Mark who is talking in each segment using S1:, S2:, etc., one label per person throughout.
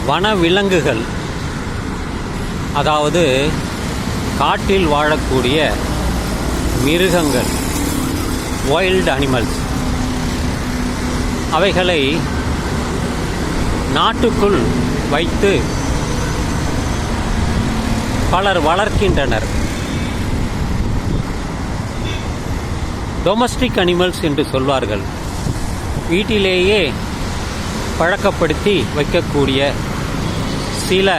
S1: வனவிலங்குகள், அதாவது காட்டில் வாழக்கூடிய மிருகங்கள், வைல்ட் அனிமல்ஸ், அவைகளை நாட்டுக்குள் வைத்து பலர் வளர்க்கின்றனர். டொமஸ்டிக் அனிமல்ஸ் என்று சொல்வார்கள். வீட்டிலேயே பழக்கப்படுத்தி வைக்கக்கூடிய சில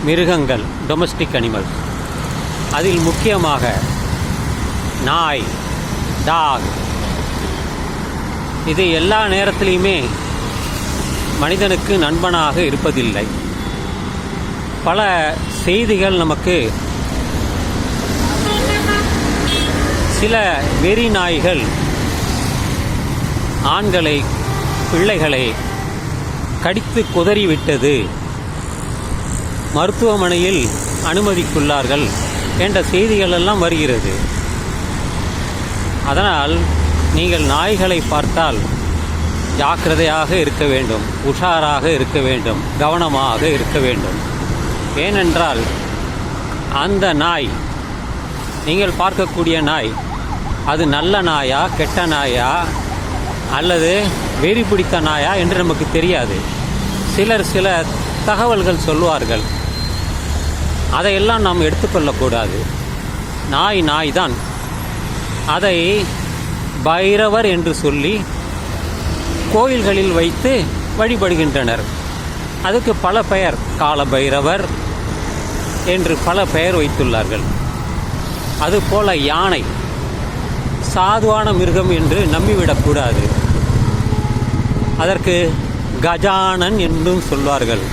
S1: மிருகங்கள் டொமஸ்டிக் அனிமல்ஸ். அதில் முக்கியமாக நாய், டாக், இது எல்லா நேரத்திலையுமே மனிதனுக்கு நண்பனாக இருப்பதில்லை. பல செய்திகள் நமக்கு சில வெறி நாய்கள் ஆண்களை, பிள்ளைகளை கடித்து குதறிவிட்டது, மருத்துவமனையில் அனுமதிக்குள்ளார்கள் என்ற செய்திகள் எல்லாம் வருகிறது. அதனால் நீங்கள் நாய்களை பார்த்தால் ஜாக்கிரதையாக இருக்க வேண்டும், உஷாராக இருக்க வேண்டும், கவனமாக இருக்க வேண்டும். ஏனென்றால் அந்த நாய், நீங்கள் பார்க்கக்கூடிய நாய், அது நல்ல நாயா, கெட்ட நாயா, அல்லது வெறி பிடித்த நாயா என்று நமக்கு தெரியாது. சிலர் சில தகவல்கள் சொல்வார்கள். அதையெல்லாம் நாம் எடுத்துக்கொள்ளக்கூடாது. நாய் நாய்தான். அதை பைரவர் என்று சொல்லி கோயில்களில் வைத்து வழிபடுகின்றனர். அதுக்கு பல பெயர், கால பைரவர் என்று பல பெயர் வைத்துள்ளார்கள். அதுபோல யானை சாதுவான மிருகம் என்று நம்பிவிடக்கூடாது. அதற்கு கஜானன் என்றும் சொல்வார்கள்.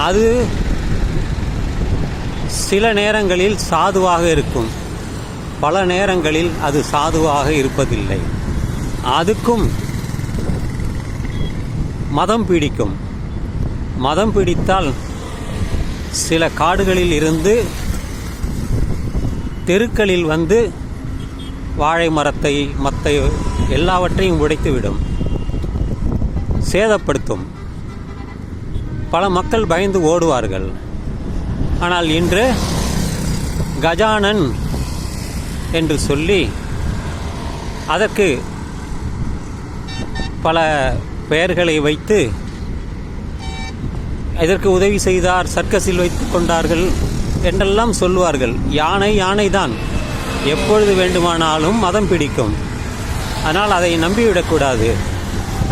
S1: அது சில நேரங்களில் சாதுவாக இருக்கும், பல நேரங்களில் அது சாதுவாக இருப்பதில்லை. அதுக்கும் மதம் பிடிக்கும். மதம் பிடித்தால் சில காடுகளில் இருந்து தெருக்களில் வந்து வாழை மரத்தை, மற்ற எல்லாவற்றையும் உடைத்துவிடும், சேதப்படுத்தும். பல மக்கள் பயந்து ஓடுவார்கள். ஆனால் இன்று கஜானன் என்று சொல்லி அதற்கு பல பெயர்களை வைத்து இதற்கு உதவி செய்தார், சர்க்கஸில் வைத்து கொண்டார்கள் என்றெல்லாம் சொல்வார்கள். யானை யானைதான், எப்பொழுது வேண்டுமானாலும் மதம் பிடிக்கும். அதனால் அதை நம்பிவிடக்கூடாது.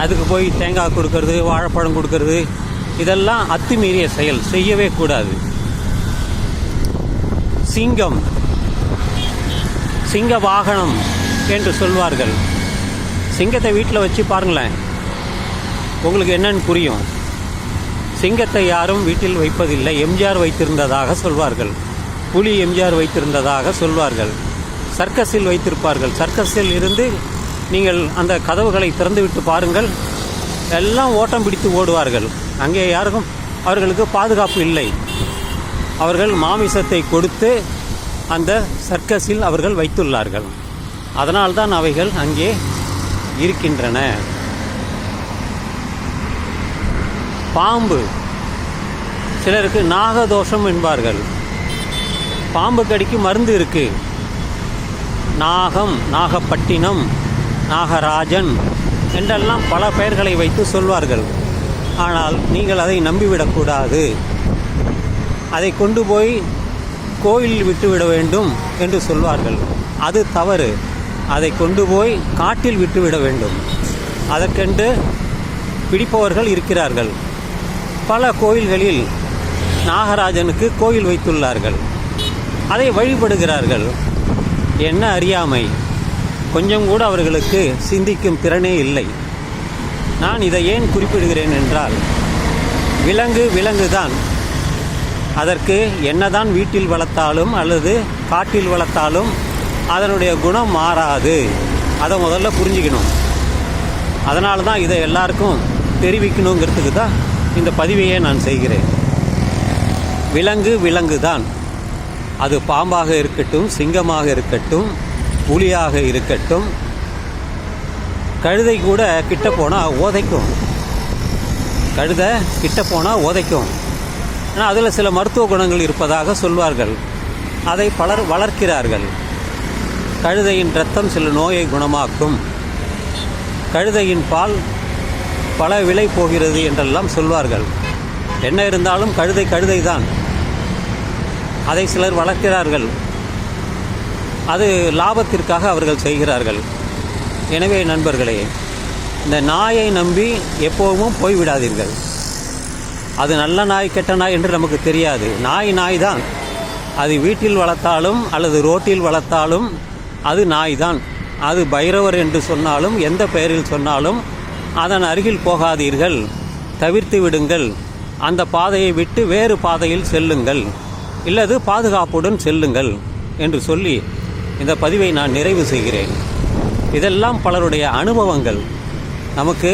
S1: அதுக்கு போய் தேங்காய் கொடுக்கறது, வாழைப்பழம் கொடுக்கறது, இதெல்லாம் அத்துமீறிய செயல், செய்யவே கூடாது. சிங்கம், சிங்க வாகனம் என்று சொல்வார்கள். சிங்கத்தை வீட்டில் வச்சு பாருங்களேன், உங்களுக்கு என்னன்னு புரியும். சிங்கத்தை யாரும் வீட்டில் வைப்பதில்லை. எம்ஜிஆர் வைத்திருந்ததாக சொல்வார்கள். புலி எம்ஜிஆர் வைத்திருந்ததாக சொல்வார்கள். சர்க்கஸில் வைத்திருப்பார்கள். சர்க்கஸில் இருந்து நீங்கள் அந்த கதவுகளை திறந்துவிட்டு பாருங்கள், எல்லாம் ஓட்டம் பிடித்து ஓடுவார்கள். அங்கே யாருக்கும் அவர்களுக்கு பாதுகாப்பு இல்லை. அவர்கள் மாமிசத்தை கொடுத்து அந்த சர்க்கஸில் அவர்கள் வைத்துள்ளார்கள். அதனால்தான் அவைகள் அங்கே இருக்கின்றன. பாம்பு, சிலருக்கு நாகதோஷம் என்பார்கள். பாம்பு கடிக்கு மருந்து இருக்கு. நாகம், நாகப்பட்டினம், நாகராஜன் என்றெல்லாம் பல பெயர்களை வைத்து சொல்வார்கள். ஆனால் நீங்கள் அதை நம்பிவிடக்கூடாது. அதை கொண்டு போய் கோயிலில் விட்டுவிட வேண்டும் என்று சொல்வார்கள். அது தவறு. அதை கொண்டு போய் காட்டில் விட்டுவிட வேண்டும். அதற்கென்று பிடிப்பவர்கள் இருக்கிறார்கள். பல கோயில்களில் நாகராஜனுக்கு கோயில் வைத்துள்ளார்கள். அதை வழிபடுகிறார்கள். என்ன அறியாமை! கொஞ்சம் கூட அவர்களுக்கு சிந்திக்கும் திறனே இல்லை. நான் இதை ஏன் குறிப்பிடுகிறேன் என்றால், விலங்கு விலங்குதான். அதற்கு என்னதான் வீட்டில் வளர்த்தாலும் அல்லது காட்டில் வளர்த்தாலும் அதனுடைய குணம் மாறாது. அதை முதல்ல புரிஞ்சுக்கணும். அதனால தான் இதை எல்லாருக்கும் தெரிவிக்கணுங்கிறதுக்கு தான் இந்த பதிவையே நான் செய்கிறேன். விலங்கு விலங்கு தான். அது பாம்பாக இருக்கட்டும், சிங்கமாக இருக்கட்டும், புலியாக இருக்கட்டும், கழுதை கூட கிட்ட போனால் உதைக்கும். கழுதை கிட்ட போனால் உதைக்கும். ஆனால் அதில் சில மருத்துவ குணங்கள் இருப்பதாக சொல்வார்கள். அதை பலர் வளர்க்கிறார்கள். கழுதையின் இரத்தம் சில நோயை குணமாக்கும், கழுதையின் பால் பல விலை போகிறது என்றெல்லாம் சொல்வார்கள். என்ன இருந்தாலும் கழுதை தான். அதை சிலர் வளர்க்கிறார்கள். அது லாபத்திற்காக அவர்கள் செய்கிறார்கள். எனவே நண்பர்களே, இந்த நாயை நம்பி எப்போவும் போய்விடாதீர்கள். அது நல்ல நாய் கெட்ட நாய் என்று நமக்கு தெரியாது. நாய் தான். அது வீட்டில் வளர்த்தாலும் அல்லது ரோட்டில் வளர்த்தாலும் அது நாய் தான். அது பைரவர் என்று சொன்னாலும் எந்த பெயரில் சொன்னாலும் அதன் அருகில் போகாதீர்கள், தவிர்த்து விடுங்கள். அந்த பாதையை விட்டு வேறு பாதையில் செல்லுங்கள், இல்லது பாதுகாப்புடன் செல்லுங்கள் என்று சொல்லி இந்த பதிவை நான் நிறைவு செய்கிறேன். இதெல்லாம் பலருடைய அனுபவங்கள். நமக்கு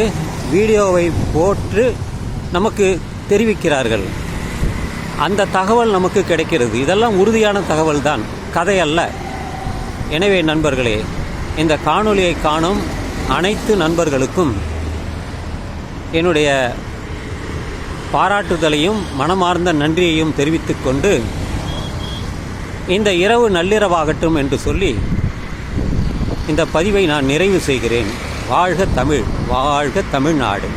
S1: வீடியோவை போட்டு நமக்கு தெரிவிக்கிறார்கள். அந்த தகவல் நமக்கு கிடைக்கிறது. இதெல்லாம் உறுதியான தகவல் தான், கதை அல்ல. எனவே நண்பர்களே, இந்த காணொளியை காணும் அனைத்து நண்பர்களுக்கும் என்னுடைய பாராட்டுதலையும் மனமார்ந்த நன்றியையும் தெரிவித்துக் கொண்டு, இந்த இரவு நள்ளிரவாகட்டும் என்று சொல்லி இந்த பதிவை நான் நிறைவு செய்கிறேன். வாழ்க தமிழ், வாழ்க தமிழ்நாடு.